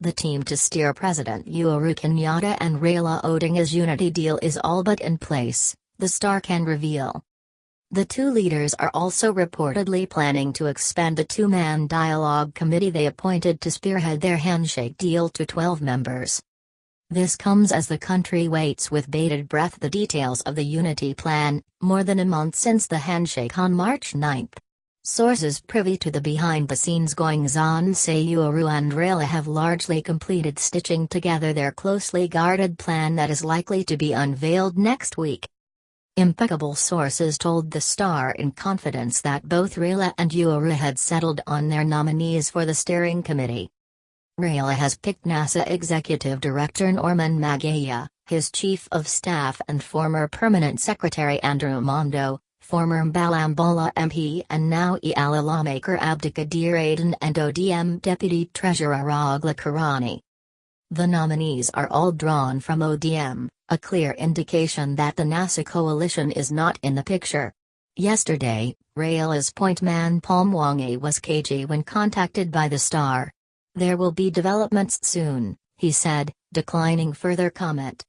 The team to steer President Uhuru Kenyatta and Raila Odinga's unity deal is all but in place, the Star can reveal. The two leaders are also reportedly planning to expand the two-man dialogue committee they appointed to spearhead their handshake deal to 12 members. This comes as the country waits with bated breath the details of the unity plan, more than a month since the handshake on March 9. Sources privy to the behind-the-scenes goings-on say Uhuru and Raila have largely completed stitching together their closely guarded plan that is likely to be unveiled next week. Impeccable sources told the Star in confidence that both Raila and Uhuru had settled on their nominees for the steering committee. Raila has picked NASA Executive Director Norman Magaya, his Chief of Staff and former Permanent Secretary Andrew Mondo, former Mbalambala MP and now EALA lawmaker Abdikadir Aden and ODM Deputy Treasurer Ogla Karani. The nominees are all drawn from ODM, a clear indication that the NASA coalition is not in the picture. Yesterday, Raila's point man Mwangi was cagey when contacted by the Star. There will be developments soon, he said, declining further comment.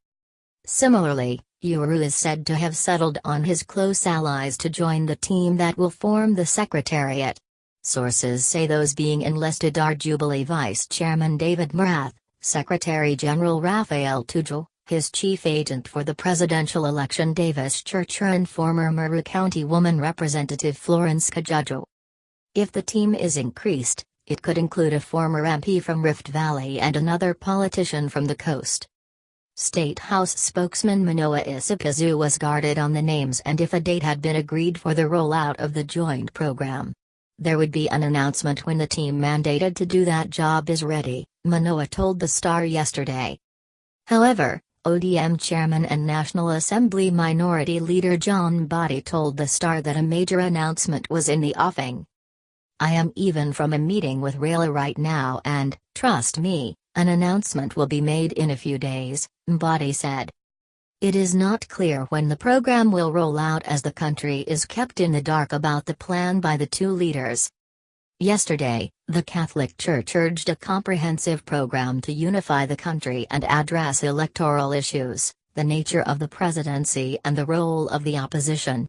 Similarly, Uhuru is said to have settled on his close allies to join the team that will form the Secretariat. Sources say those being enlisted are Jubilee Vice Chairman David Marath, Secretary General Raphael Tuju, his chief agent for the presidential election Davis Churcher and former Meru County woman Representative Florence Kajuju. If the team is increased, it could include a former MP from Rift Valley and another politician from the coast. State House spokesman Manoa Isipizu was guarded on the names and if a date had been agreed for the rollout of the joint program. There would be an announcement when the team mandated to do that job is ready, Manoa told the Star yesterday. However, ODM Chairman and National Assembly Minority Leader John Mbadi told the Star that a major announcement was in the offing. I am even from a meeting with Raila right now and, trust me, an announcement will be made in a few days, Mbadi said. It is not clear when the program will roll out as the country is kept in the dark about the plan by the two leaders. Yesterday, the Catholic Church urged a comprehensive program to unify the country and address electoral issues, the nature of the presidency and the role of the opposition.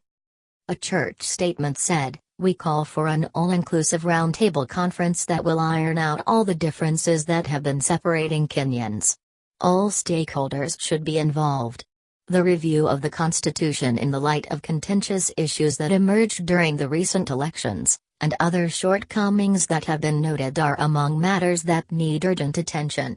A church statement said, "We call for an all-inclusive roundtable conference that will iron out all the differences that have been separating Kenyans. All stakeholders should be involved. The review of the Constitution in the light of contentious issues that emerged during the recent elections, and other shortcomings that have been noted are among matters that need urgent attention."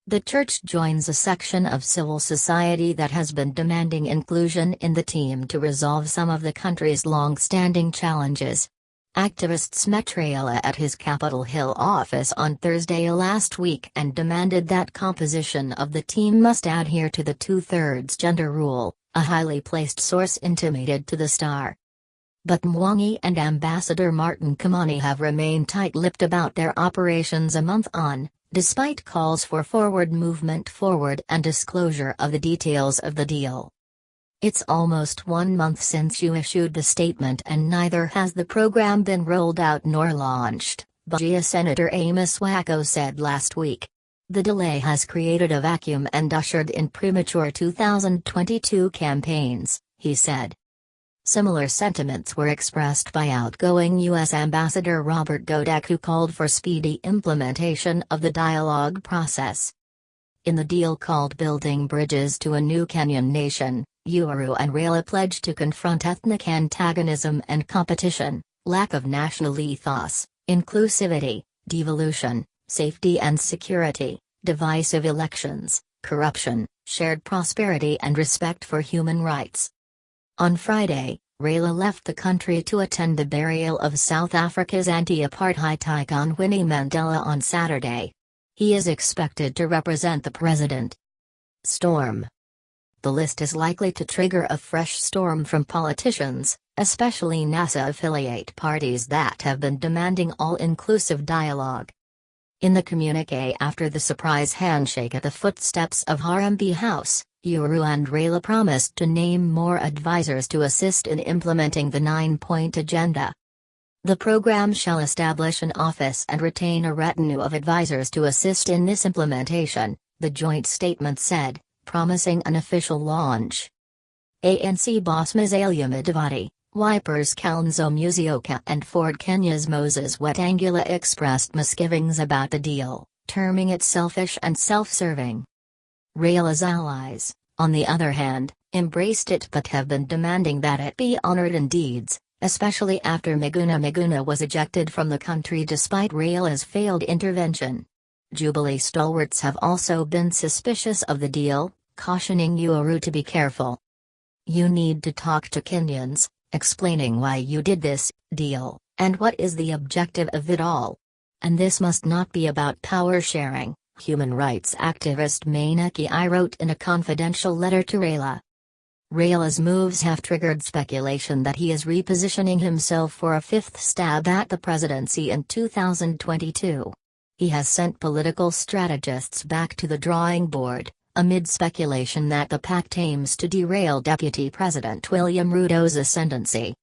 The church joins a section of civil society that has been demanding inclusion in the team to resolve some of the country's long-standing challenges. Activists met Raila at his Capitol Hill office on Thursday last week and demanded that composition of the team must adhere to the two-thirds gender rule, a highly placed source intimated to the Star. But Mwangi and Ambassador Martin Kimani have remained tight-lipped about their operations a month on, despite calls for forward movement forward and disclosure of the details of the deal. It's almost 1 month since you issued the statement and neither has the program been rolled out nor launched, Bajia Senator Amos Wacko said last week. The delay has created a vacuum and ushered in premature 2022 campaigns, he said. Similar sentiments were expressed by outgoing U.S. Ambassador Robert Godek, who called for speedy implementation of the dialogue process. In the deal called Building Bridges to a New Kenyan Nation, Uhuru and Raila pledged to confront ethnic antagonism and competition, lack of national ethos, inclusivity, devolution, safety and security, divisive elections, corruption, shared prosperity and respect for human rights. On Friday, Raila left the country to attend the burial of South Africa's anti-apartheid icon Winnie Mandela on Saturday. He is expected to represent the president. Storm. The list is likely to trigger a fresh storm from politicians, especially NASA-affiliate parties that have been demanding all-inclusive dialogue. In the communique after the surprise handshake at the footsteps of Harambee House, Uhuru and Raila promised to name more advisors to assist in implementing the 9-point agenda. The program shall establish an office and retain a retinue of advisors to assist in this implementation, the joint statement said, promising an official launch. ANC boss Musalia Mudavadi, Wiper's Kalonzo Musyoka and Ford Kenya's Moses Wetangula expressed misgivings about the deal, terming it selfish and self-serving. Raila's allies, on the other hand, embraced it but have been demanding that it be honored in deeds, especially after Miguna was ejected from the country despite Raila's failed intervention. Jubilee stalwarts have also been suspicious of the deal, cautioning Uhuru to be careful. "You need to talk to Kenyans, explaining why you did this deal, and what is the objective of it all. And this must not be about power sharing," human rights activist Maineki I wrote in a confidential letter to Raila. Raila's moves have triggered speculation that he is repositioning himself for a fifth stab at the presidency in 2022. He has sent political strategists back to the drawing board, amid speculation that the pact aims to derail Deputy President William Ruto's ascendancy.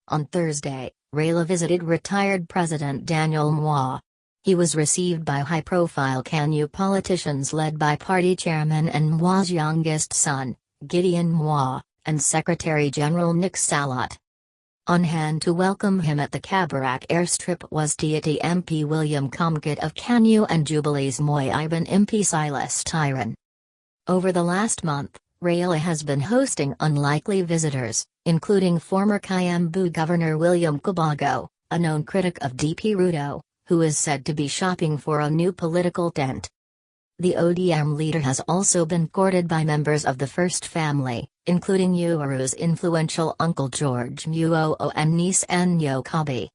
On Thursday, Raila visited retired President Daniel Moi. He was received by high-profile Kanu politicians led by party chairman and Moi's youngest son, Gideon Moi, and Secretary-General Nick Salat. On hand to welcome him at the Kabarak airstrip was Tiati MP William Kumkit of Kanu and Jubilee's Moy-Iban MP Silas Tyron. Over the last month, Raila has been hosting unlikely visitors, including former Kiambu Governor William Kubago, a known critic of DP Ruto, who is said to be shopping for a new political tent. The ODM leader has also been courted by members of the First Family, including Uhuru's influential uncle George Muoo and niece Anyo Kabi.